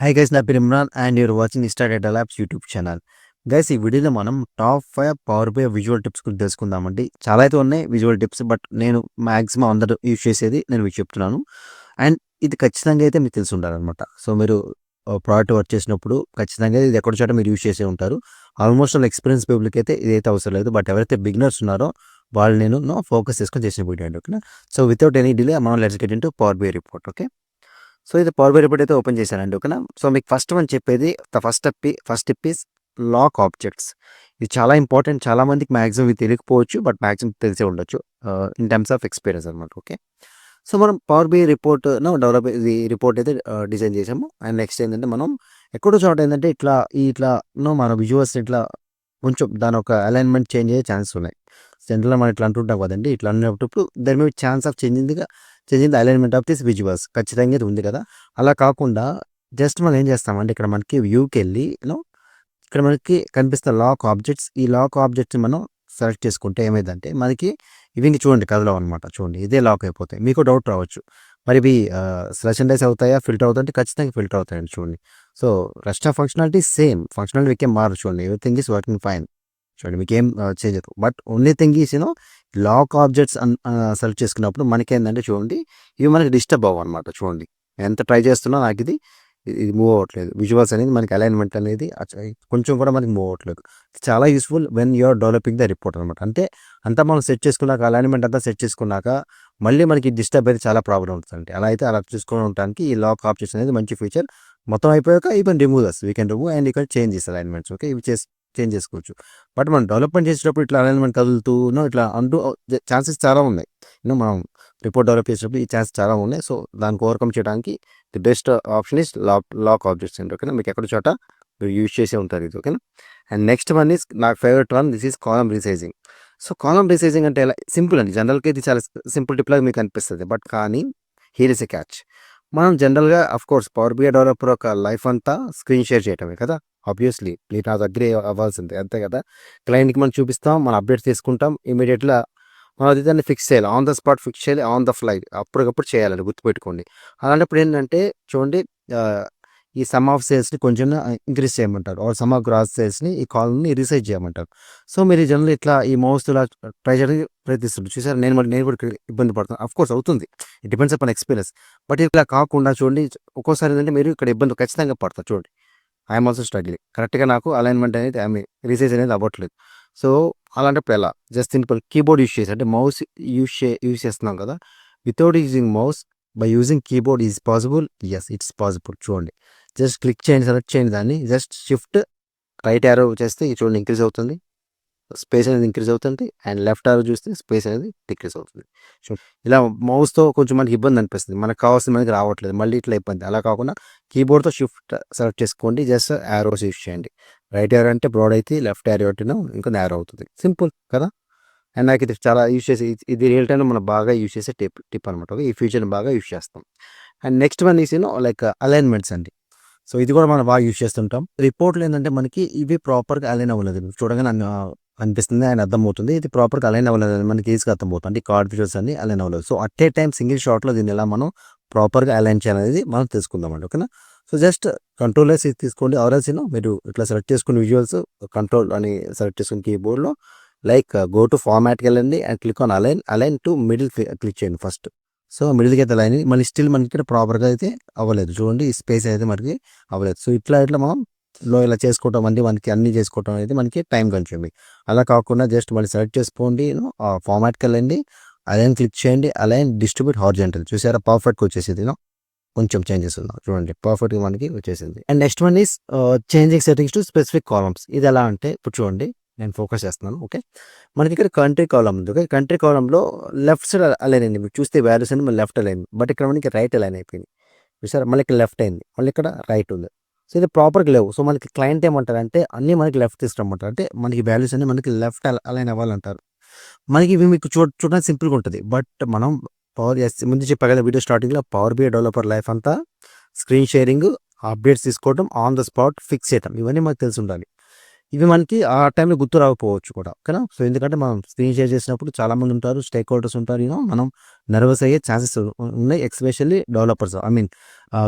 Hi guys, నా పేరు Imran and you're watching Insta data labs YouTube channel. Guys, ఈ వీడియోలో మనం top 5 power by visual tips గురించి తెలుసుకుందామండి. చాలా అయితే ఉన్నాయి విజువల్ టిప్స్, బట్ నేను మాక్సిమం అందరూ యూజ్ చేసేది నేను మీకు చెప్తున్నాను. అండ్ ఇది ఖచ్చితంగా అయితే మీకు తెలిసి ఉండాలన్నమాట. సో మీరు ప్రోడక్ట్ వర్క్ చేసినప్పుడు ఖచ్చితంగా ఇది ఎక్కడో చోట మీరు యూజ్ చేసే ఉంటారు. ఆల్మోస్ట్ ఆల్ ఎక్స్పీరియన్స్ పీపుల్కి అయితే ఇదైతే అవసరం లేదు, బట్ ఎవరైతే బిగినర్స్ ఉన్నారో వాళ్ళు నేను ఫోకస్ చేసుకొని చేసిన వీడియో అండి. ఓకేనా? సో వితౌట్ ఎనీ డిలే మనం let's get into Power BI report. Okay, so ఇది పవర్ బై రిపోర్ట్ అయితే ఓపెన్ చేశానండి. ఓకేనా? సో మీకు ఫస్ట్ వన్ చెప్పేది first tip is lock objects. ఇది చాలా ఇంపార్టెంట్. చాలా మందికి మాక్సిమం ఇది తెలియకపోవచ్చు, బట్ మాక్సిమం తెలిసే ఉండొచ్చు ఇన్ టర్మ్స్ ఆఫ్ ఎక్స్పీరియన్స్ అనమాట. ఓకే, సో మనం పవర్ బై రిపోర్ట్ డెవలప్ ఇది రిపోర్ట్ అయితే డిజైన్ చేసాము. అండ్ నెక్స్ట్ ఏంటంటే మనం ఎక్కడో చోట ఏంటంటే ఇట్లా మన విజువల్స్ ఇట్లా కొంచెం దాని ఒక అలైన్మెంట్ చేంజ్ అయ్యే ఛాన్సెస్ ఉన్నాయి. జనరల్గా మనం ఇట్లా అంటుంటాం కదండి. ఇట్లా అన్నప్పుడు there may chance of changing the alignment of this visuals. ఖచ్చితంగా ఇది ఉంది కదా. అలా కాకుండా జస్ట్ మనం ఏం చేస్తామంటే ఇక్కడ మనకి వ్యూకి వెళ్ళి ఇక్కడ మనకి కనిపిస్తున్న లాక్ ఆబ్జెక్ట్స్, ఈ లాక్ ఆబ్జెక్ట్స్ మనం సెలెక్ట్ చేసుకుంటే ఏమైందంటే మనకి ఇవి చూడండి కదలవు అనమాట. చూడండి, ఇదే లాక్ అయిపోతాయి. మీకు డౌట్ రావచ్చు, మరి ఇవి స్లష్ అండ్ డైస్ అవుతాయా, ఫిల్టర్ అవుతాయంటే ఖచ్చితంగా ఫిల్టర్ అవుతాయండి. చూడండి, so rest of functionality same, functionality మీకేం మారు. చూడండి, ఎవ్రీథింగ్ ఈస్ వర్కింగ్ ఫైన్. చూడండి, మీకేం చేంజ్ అవుతుంది. But only thing is lock objects select చేసుకున్నప్పుడు మనకేంటంటే చూడండి, ఇవి మనకి డిస్టర్బ్ అవ్వ అనమాట. చూడండి, ఎంత ట్రై చేస్తున్నా నాకు ఇది మూవ్ అవ్వట్లేదు. విజువల్స్ అనేది మనకి అలైన్మెంట్ అనేది కొంచెం కూడా మనకి మూవ్ అవ్వట్లేదు. చాలా useful when you're developing the report అనమాట. అంటే అంతా మనం సెట్ చేసుకున్నాక, అలైన్మెంట్ అంతా సెట్ చేసుకున్నాక మళ్ళీ మనకి డిస్టర్బ్ అయితే చాలా ప్రాబ్లం అవుతుందండి. అలా అయితే అలా చూసుకొని ఉండడానికి ఈ లాక్ ఆబ్జెక్ట్స్ అనేది మంచి ఫీచర్. మొత్తం అయిపోయాక you can remove thus, we can remove and you can change this alignments. Okay, ఇవి చేంజ్ చేసుకోవచ్చు. బట్ మనం డెవలప్మెంట్ చేసేటప్పుడు ఇట్లా అలైన్మెంట్ కదులుతూ ఇట్లా అంటూ ఛాన్సెస్ చాలా ఉన్నాయి. మనం రిపోర్ట్ డెవలప్ చేసేటప్పుడు ఈ ఛాన్సెస్ చాలా ఉన్నాయి. సో దానికి ఓవర్కమ్ చేయడానికి the best option is lock objects అండి. ఓకేనా? మీకు ఎక్కడ చోట మీరు యూజ్ చేసే ఉంటారు ఇది. ఓకేనా? అండ్ నెక్స్ట్ వన్ ఈస్ నాకు favourite one, this is column resizing. So column resizing అంటే ఎలా సింపుల్ అండి. జనరల్గా ఇది చాలా సింపుల్ టిప్ లాగా మీకు అనిపిస్తుంది, బట్ కానీ హీర్ ఇస్ ఎ క్యాచ్. మనం జనరల్గా of course Power BI developer ఒక లైఫ్ అంతా స్క్రీన్ షేర్ చేయటమే కదా. ఆబ్వియస్లీ మీరు నా దగ్గర అవ్వాల్సిందే, అంతే కదా. క్లయింట్కి మనం చూపిస్తాం, మనం అప్డేట్ తీసుకుంటాం, ఇమీడియట్గా మనం అది దాన్ని ఫిక్స్ చేయాలి, ఆన్ ద స్పాట్ ఫిక్స్ చేయాలి, ఆన్ ద ఫ్లై అప్పటికప్పుడు చేయాలని గుర్తుపెట్టుకోండి. అలాంటప్పుడు ఏంటంటే చూడండి, ఈ సమ్ ఆఫ్ సేల్స్ని కొంచెం ఇంక్రీజ్ చేయమంటారు, ఆర్ సమ్ ఆఫ్ గ్రాస్ సేల్స్ని ఈ కాల్ని రీసైజ్ చేయమంటారు. సో మీరు జనరల్ ఇట్లా ఈ మౌస్ ఇలా ట్రై చేయడానికి ప్రయత్నిస్తుంటారు. చూసారు, నేను కూడా ఇబ్బంది పడుతున్నాను. అఫ్ కోర్స్ అవుతుంది, it depends upon experience. But ఇలా కాకుండా చూడండి, ఒక్కోసారి ఏంటంటే మీరు ఇక్కడ ఇబ్బంది ఖచ్చితంగా పడతారు. చూడండి, ఐఎమ్ ఆల్సో స్ట్రగ్లింగ్, కరెక్ట్గా నాకు అలైన్మెంట్ అనేది రీసైజ్ అనేది అవ్వట్లేదు. సో అలాంటప్పుడు ఎలా, జస్ట్ సింపుల్ కీబోర్డ్ యూజ్ చేసి, అంటే మౌస్ యూజ్ చేస్తున్నాం కదా, without using mouse by using keyboard is possible. Yes, it's possible. చూడండి, జస్ట్ క్లిక్ చేయండి, సెలెక్ట్ చేయండి దాన్ని, జస్ట్ షిఫ్ట్ రైట్ యారో చేస్తే చూడండి ఇంక్రీజ్ అవుతుంది, స్పేస్ అనేది ఇంక్రీజ్ అవుతుంది. అండ్ లెఫ్ట్ యారో చూస్తే స్పేస్ అనేది డిక్రీజ్ అవుతుంది. ఇలా మౌస్తో కొంచెం మనకి ఇబ్బంది అనిపిస్తుంది, మనకు కావాల్సిన మనకి రావట్లేదు, మళ్ళీ ఇట్లా ఇబ్బంది. అలా కాకుండా కీబోర్డ్తో షిఫ్ట్ సెలెక్ట్ చేసుకోండి, జస్ట్ యారోస్ యూజ్ చేయండి. రైట్ యారో అంటే బ్రాడ్ అయితే, లెఫ్ట్ యారో అంటే ఇంకా నేరో అవుతుంది. సింపుల్ కదా. అండ్ నాకు ఇది చాలా యూజ్ చేసి, ఇది రియల్ టైంలో మనం బాగా యూజ్ చేసే టిప్ అనమాట. ఈ ఫీచర్ని బాగా యూజ్ చేస్తాం. And next one is like alignments అండి. సో ఇది కూడా మనం బాగా యూజ్ చేస్తుంటాం. రిపోర్ట్లు ఏంటంటే మనకి ఇవి ప్రాపర్గా అలైన్ అవ్వలేదు, చూడగానే అనిపిస్తుంది అండ్ అర్థమవుతుంది ఇది ప్రాపర్గా అలైన్ అవ్వలేదు, మనకి ఈజీగా అర్థమవుతుంది. ఈ కార్డ్ ఫీచర్స్ అన్ని అలైన్ అవ్వలేదు. So at a time single షాట్లో దీన్ని ఎలా మనం ప్రాపర్గా అలైన్ చేయాలనేది మనం తెలుసుకుందామండి. ఓకేనా? సో జస్ట్ కంట్రోల్ ఎస్ తీసుకోండి, ఆర్ఎల్స్ మీరు ఇట్లా సెలెక్ట్ చేసుకుని విజువల్స్ కంట్రోల్ అని సెలెక్ట్ చేసుకుని కీబోర్డ్లో లైక్ గో టు ఫార్మాట్కి వెళ్ళండి and click on align to middle click చేయండి ఫస్ట్. సో మిడిల్కి అయితే లైన్ మళ్ళీ స్టిల్ మనకి ఇక్కడ ప్రాపర్గా అయితే అవ్వలేదు. చూడండి, ఈ స్పేస్ అయితే మనకి అవ్వలేదు. సో ఇట్లా మనం ఇలా చేసుకోవటం అంటే మనకి అన్ని చేసుకోవటం అనేది మనకి టైం కన్స్యూమింగ్. అలా కాకుండా జస్ట్ మళ్ళీ సెలెక్ట్ చేసుకోండి, ఫార్మాట్కి వెళ్ళండి, అలైన్ క్లిక్ చేయండి, అలైన్ డిస్ట్రిబ్యూట్ హారిజాంటల్. చూసారా, పర్ఫెక్ట్గా వచ్చేసింది. కొంచెం చేంజెస్ ఉన్నాం, చూడండి పర్ఫెక్ట్గా మనకి వచ్చేసింది. And next one is changing settings to specific columns. ఇది ఎలా అంటే ఇప్పుడు చూడండి, నేను ఫోకస్ చేస్తున్నాను. ఓకే, మనకి ఇక్కడ కంట్రీ కాలం ఉంది. ఓకే, కంట్రీ కాలంలో లెఫ్ట్ సైడ్ అలైన్ అయింది, మీరు చూస్తే వాల్యూస్ అని లెఫ్ట్ అలైన్, బట్ ఇక్కడ మనకి రైట్ అలైన్ అయిపోయింది. చూసారా, మళ్ళీ ఇక్కడ లెఫ్ట్ అయింది, మళ్ళీ ఇక్కడ రైట్ ఉంది. సో ఇది ప్రాపర్గా లేవు. సో మనకి క్లయింట్ ఏమంటారంటే అన్నీ మనకి లెఫ్ట్ తీసుకురమ్మంటారు, అంటే మనకి వాల్యూస్ అన్ని మనకి లెఫ్ట్ అలైన్ అవ్వాలంటారు. మనకి ఇవి మీకు చూడడానికి సింపుల్గా ఉంటుంది, బట్ మనం ముందు చెప్పా కదా వీడియో స్టార్టింగ్లో, పవర్ బిఐ డెవలపర్ లైఫ్ అంతా స్క్రీన్ షేరింగ్, అప్డేట్స్ తీసుకోవడం, ఆన్ ద స్పాట్ ఫిక్స్ చేయటం, ఇవన్నీ మాకు తెలిసి ఉండాలి. ఇవి మనకి ఆ టైంలో గుర్తు రాకపోవచ్చు కూడా. ఓకేనా? సో, ఎందుకంటే మనం స్క్రీన్ షేర్ చేసినప్పుడు చాలామంది ఉంటారు. స్టేక్ హోల్డర్స్ ఉంటారు. మనం నర్వస్ అయ్యే ఛాన్సెస్ ఉన్నాయి. Especially developers I mean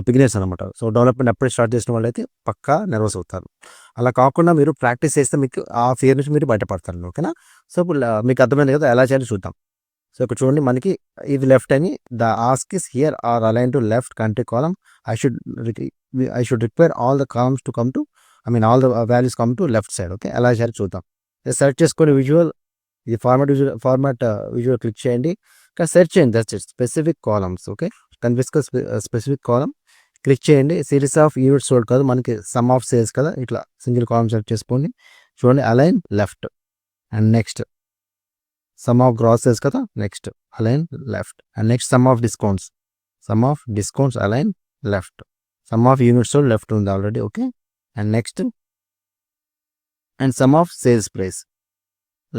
beginners అనమాట. సో, డెవలప్‌మెంట్ అప్పుడే స్టార్ట్ చేసిన వాళ్ళైతే పక్కా నర్వస్ అవుతారు. అలా కాకుండా మీరు ప్రాక్టీస్ చేస్తే మీకు ఆ ఫియర్ నుంచి మీరు బయటపడతారు. ఓకేనా? సో, ఇప్పుడు మీకు అర్థమైంది కదా! ఎలా చేయాలో చూద్దాం. సో, ఇక్కడ చూడండి మనకి ఇది లెఫ్ట్ అని the ask is here are align to left country column. I should rick I should require all the columns to come to all the values come to left side. Okay. ఎలా చేయాలో చూద్దాం. Search చేసుకొని visual ఇది visual click చేయండి. ఇక్కడ search చేయండి. That's it. Specific columns. Okay. కనిపిస్కో specific column click చేయండి. సిరీస్ ఆఫ్ యూనిట్స్ సోల్డ్ కాదు మనకి సమ్ ఆఫ్ సేల్స్ కదా, ఇట్లా సింగిల్ కాలమ్ సెలెక్ట్ చేసుకోండి. చూడండి align left and next sum of gross sales కదా, next align left and next sum of discounts align left, sum of units sold left ఉంది already. Okay. And next and sum of sales price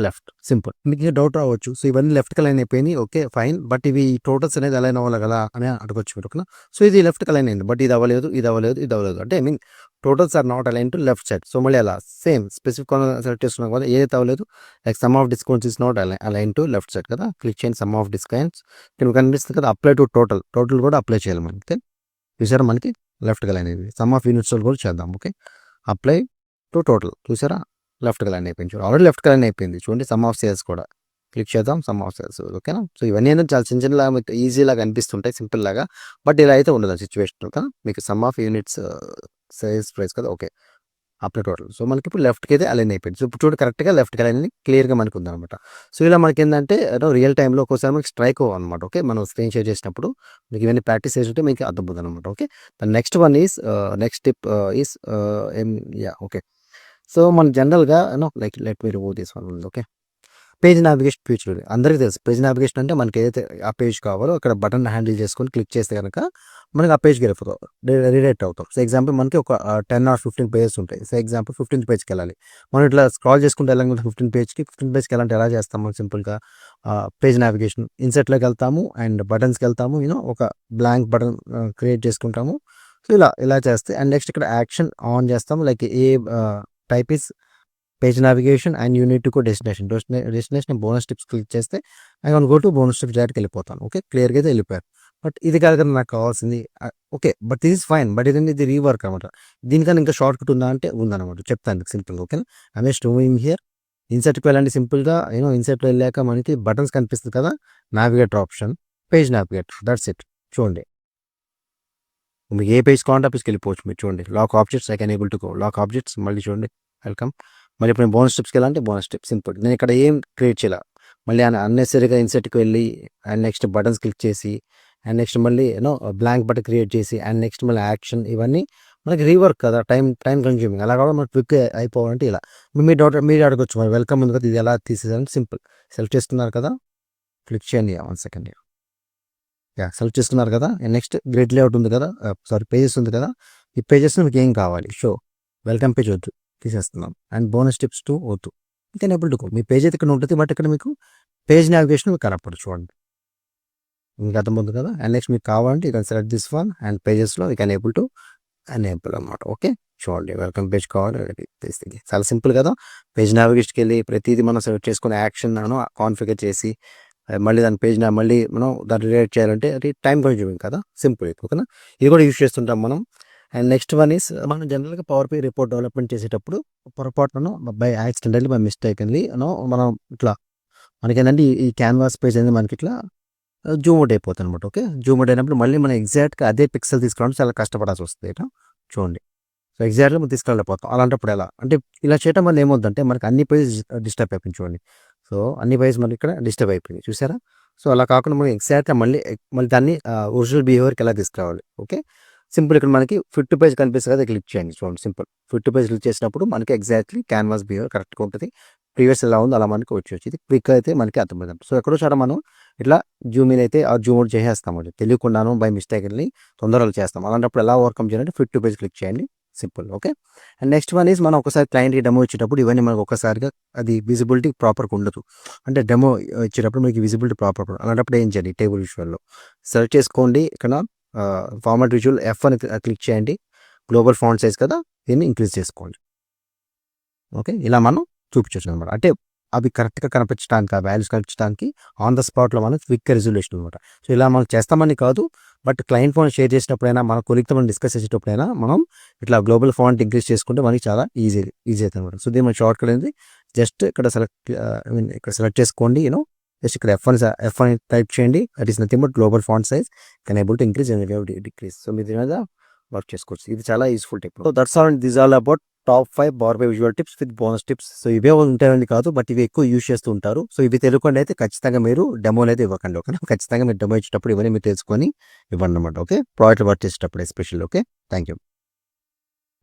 left. Simple. మీకు doubt రావచ్చు, so ఇవన్నీ లెఫ్ట్కి అలైన్ అయిపోయినాయి. Okay fine, but ఇవి totals అనేది align అవ్వాలి కదా అని అడగొచ్చు మీరు. ఓకేనా? సో ఇది లెఫ్ట్కి అలైన్ అయింది, బట్ ఇది అవ్వలేదు, ఇది అవ్వలేదు, ఇది అవ్వలేదు. అంటే I mean totals are not align to left side. So మళ్ళీ అలా సేమ్ స్పెసిఫిక్ సెలెక్ట్ చేసుకున్నాం కదా, ఏదైతే అవ్వలేదు like sum of discounts is not align to left side కదా, క్లిక్ చేయండి. సమ్ ఆఫ్ డిస్కౌంట్స్ మీకు కనిపిస్తుంది కదా, అప్లై టు టోటల్ కూడా అప్లై చేయాలి మనకి. చూసారా మనకి లెఫ్ట్కి అలైన్ అయింది. సమ్ ఆఫ్ యూనిట్స్ కూడా చేద్దాం. ఓకే. అప్లై టు టోటల్ చూసారా లెఫ్ట్ కలర్ అయిపోయింది. చూడండి ఆల్రెడీ లెఫ్ట్ కలర్ అయిపోయింది. చూడండి సమ్ ఆఫ్ సేల్స్ కూడా క్లిక్ చేద్దాం. Some of sales. ఓకేనా? సో ఇవన్నీ ఏంటంటే చాలా చిన్నలాగా మీకు ఈజీలాగా అనిపిస్తుంటాయి, సింపుల్ లాగా. బట్ ఇలా అయితే ఉండదు సిచ్యువేషన్. ఓకేనా? మీకు some of units sales price కదా. ఓకే. Apply total. సో మనకి ఇప్పుడు లెఫ్ట్కి అయితే అలైన్ అయిపోయింది. సో ఇప్పుడు చూడండి కరెక్ట్గా లెఫ్ట్కి అలైన్ క్లియర్గా మనకు ఉందన్నమాట. సో ఇలా మనకి ఏంటంటే రియల్ టైంలో ఒక్కోసారి మనకి స్ట్రైక్ అనమాట. ఓకే. మనం స్క్రీన్ షేర్ చేసినప్పుడు మీకు ఇవన్నీ ప్రాక్టీస్ చేస్తుంటే మీకు అర్థమవుతుంది అనమాట. Okay. The next one is next tip is okay. So మనం జనరల్గా like let me remove this one. Okay. Page navigation feature అందరికీ తెలుసు. పేజ్ నావిగేషన్ అంటే మనకి ఏదైతే ఆ పేజ్ కావాలో అక్కడ బటన్ హ్యాండిల్ చేసుకొని క్లిక్ చేస్తే కనుక మనకి ఆ పేజ్కి వెళ్ళిపోతాం, రీడైరెక్ట్ అవుతాం. సో ఎగ్జాంపుల్ మనకి ఒక 10 or 15 పేజెస్ ఉంటాయి. సో ఎగ్జాంపుల్ 15th పేజ్కి వెళ్ళాలి. మనం ఇట్లా స్క్రాల్ చేసుకుంటే వెళ్ళాలి 15 పేజ్కి వెళ్ళాలంటే ఎలా చేస్తాము సింపుల్గా పేజ్ నావిగేషన్ ఇన్సెట్లోకి వెళ్తాము అండ్ బటన్స్కి వెళ్తాము. ఒక బ్లాంక్ బటన్ క్రియేట్ చేసుకుంటాము. సో ఇలా చేస్తే అండ్ నెక్స్ట్ ఇక్కడ యాక్షన్ ఆన్ చేస్తాము. Like a type is page navigation and you need to go destination bonus tips click చేస్తే I can go to bonus tips డైరెక్ట్కి వెళ్ళిపోతాను. ఓకే. క్లియర్గా అయితే వెళ్ళిపోయారు. బట్ ఇది కాదు కదా నాకు కావాల్సింది. Okay. But this is fine, but ఇది రీవర్క్ అనమాట. దీనికన్నా ఇంకా షార్ట్ కట్ ఉందా అంటే ఉందన్నమాట. చెప్తాను సింపుల్గా. ఓకేనా? I just moving here. ఇన్సర్ట్కి వెళ్ళండి సింపుల్గా. ఇన్సర్ట్లో వెళ్ళాక మనకి బటన్స్ కనిపిస్తుంది కదా, navigator option, page navigator, that's it. చూడండి మీకు ఏ పేజ్ కావాలంటే ఆ పేజ్కి వెళ్ళిపోవచ్చు. మీరు చూడండి lock objects I can able to go lock objects. మళ్ళీ చూడండి వెల్కమ్. మళ్ళీ ఇప్పుడు నేను బోనస్ టిప్స్కి వెళ్ళాలంటే బోనస్ టిప్ సింపుల్. నేను ఇక్కడ ఏం క్రియేట్ చేయాల, మళ్ళీ అన్నెసరీగా ఇన్సర్ట్కి వెళ్ళి అండ్ నెక్స్ట్ బటన్స్ క్లిక్ చేసి అండ్ నెక్స్ట్ మళ్ళీ బ్లాంక్ బటన్ క్రియేట్ చేసి అండ్ నెక్స్ట్ మళ్ళీ యాక్షన్, ఇవన్నీ మనకి రీవర్క్ కదా, టైం కన్జ్యూమింగ్. అలా కూడా మనకి క్విక్ అయిపోవాలంటే ఇలా మీరు అడగొచ్చు మరి వెల్కమ్ ఉంది కదా ఇది ఎలా తీసేయాలంటే సింపుల్. సెలెక్ట్ చేసుకున్నారు కదా, క్లిక్ చేయండి. 1 second. సెలెక్ట్ చేసుకున్నారు కదా, నెక్స్ట్ గ్రిడ్ లేఅవుట్ ఉంది కదా, సారీ పేజెస్ ఉంది కదా, ఈ పేజెస్ మీకు ఏం కావాలి, షో వెల్కమ్ పేజ్ వద్దు తీసేస్తున్నాం అండ్ బోనస్ టిప్స్ 2 వద్దు. ఇంకా enable to go. Me page అయితే ఇక్కడ ఉంటుంది, బట్ ఇక్కడ మీకు పేజ్ నావిగేషన్ మీకు కనపడదు. చూడండి మీకు అర్థమవుతుంది కదా. అండ్ నెక్స్ట్ మీకు కావాలంటే you can select this one and పేజెస్లో you can able to enable అనమాట. ఓకే. చూడండి వెల్కమ్ పేజ్ కావాలి తీస్తుంది. చాలా సింపుల్ కదా. పేజ్ నావిగేషన్కి వెళ్ళి ప్రతిదీ మనం సెలెక్ట్ చేసుకుని యాక్షన్ కాన్ఫిగర్ చేసి మళ్ళీ దాని పేజ్ మళ్ళీ మనం దాన్ని రిలేట్ చేయాలంటే అది టైం కన్జ్యూమింగ్ కదా, సింపుల్. ఓకేనా? ఇది కూడా యూజ్ చేస్తుంటాం మనం. అండ్ నెక్స్ట్ వన్ ఈస్ మనం జనరల్గా పవర్ పై రిపోర్ట్ డెవలప్మెంట్ చేసేటప్పుడు పొరపాటును బై యాక్సిడెంటల్లీ బై మిస్టేక్ మనం ఇట్లా మనకి ఏంటంటే ఈ క్యాన్వాస్ పేజ్ అనేది మనకి ఇట్లా జూమ్ అవుట్ అయిపోతుంది అనమాట. ఓకే. జూమ్ అవుట్ అయినప్పుడు మళ్ళీ మనం ఎగ్జాక్ట్గా అదే పిక్సెల్ తీసుకురావడం చాలా కష్టపడాల్సి వస్తుంది. చూడండి. సో ఎగ్జాక్ట్గా మనం తీసుకెళ్ళిపోతాం. అలాంటప్పుడు ఎలా అంటే ఇలా చేయడం వల్ల ఏమవుతుందంటే మనకి అన్ని పేజెస్ డిస్టర్బ్ అయిపోయింది. చూడండి. సో అన్ని పేజెస్ మనకి ఇక్కడ డిస్టర్బ్ అయిపోయింది చూసారా. సో అలా కాకుండా మనం ఎగ్జాక్ట్గా మళ్ళీ దాన్ని ఒరిజినల్ బిహేవియర్కి ఎలా తీసుకురావాలి. ఓకే. సింపుల్. ఇక్కడ మనకి ఫిట్ టు పేజ్ కనిపిస్తుంది కదా, క్లిక్ చేయండి. చూడండి simple. Fit to page click చేసినప్పుడు మనకి ఎగ్జాక్ట్లీ క్యాన్వాస్ బిహేవియర్ కరెక్ట్గా ఉంటుంది. ప్రీవియస్ ఎలా ఉందో అలా మనకి వచ్చి ఇది క్విక్ అయితే మనకి అర్థమవుతుంది. సో ఎక్కడో చోట మనం ఇట్లా జూమ్ ఇన్ అయితే ఆ జూమ్ అవుట్ చేసేస్తాము, తెలియకుండాను బై మిస్టేక్ వెళ్ళి తొందరగా చేస్తాం. అలాంటప్పుడు ఎలా ఓవర్కమ్ చేయాలంటే ఫిట్ టు పేజ్ క్లిక్ చేయండి. Simple. Okay. And next one is మనం ఒకసారి క్లయింట్కి డెమో ఇచ్చేటప్పుడు ఇవన్నీ మనకు ఒకసారిగా అది విజిబిలిటీ ప్రాపర్గా ఉండదు. అంటే డెమో ఇచ్చేటప్పుడు మీకు విజిబిలిటీ ప్రాపర్ అలాంటప్పుడు ఏం చేయండి, టేబుల్ విజువల్లో సెలెక్ట్ చేసుకోండి. ఇక్కడ ఫార్మాట్ విజువల్ F అని క్లిక్ చేయండి. గ్లోబల్ ఫాంట్ సైజ్ కదా, దీన్ని ఇంక్రీజ్ చేసుకోండి. ఓకే. ఇలా మనం చూపించొచ్చు అనమాట. అంటే అవి కరెక్ట్‌గా కనిపించడానికి, ఆ వాల్యూస్ కనిపించడానికి ఆన్ ద స్పాట్‌లో మనం క్విక్ రెజల్యూషన్ అనమాట. సో, ఇలా మనం చేస్తామని కాదు. బట్ క్లయింట్ ఫోన్ షేర్ చేసినప్పుడైనా, మన కొలీగ్‌తో మనం డిస్కస్ చేసేటప్పుడైనా మనం ఇట్లా గ్లోబల్ ఫాంట్ ఇంక్రీజ్ చేసుకుంటే మనకి చాలా ఈజీ అవుతుందన్నమాట. సో, దీని మన షార్ట్ కట్ అనేది జస్ట్ ఇక్కడ ఐ మీన్ ఇక్కడ సెలెక్ట్ చేసుకోండి. జస్ట్ ఇక్కడ ఎఫ్1 టైప్ చేయండి. That is nothing but global font size can able to increase and decrease. So, మీరు దీని మీద వర్క్ చేసుకోవచ్చు. ఇది చాలా useful tech. So, that's all this all about top 5 power by visual tips with bonus tips. So, ఇవే ఉంటాయని కాదు, but ఇవి ఎక్కువ యూజ్ చేస్తూ ఉంటారు. సో, ఇవి తెలియకుండా అయితే ఖచ్చితంగా మీరు డెమోలు అయితే ఇవ్వకండి. ఓకేనా? ఖచ్చితంగా మీరు డెమో ఇచ్చేటప్పుడు ఇవన్నీ మీరు తెలుసుకొని ఇవ్వండి అనమాట. ఓకే, ప్రోడక్ట్ వర్క్ చేసేటప్పుడు ఎస్పెషల్లీ. Okay, thank you.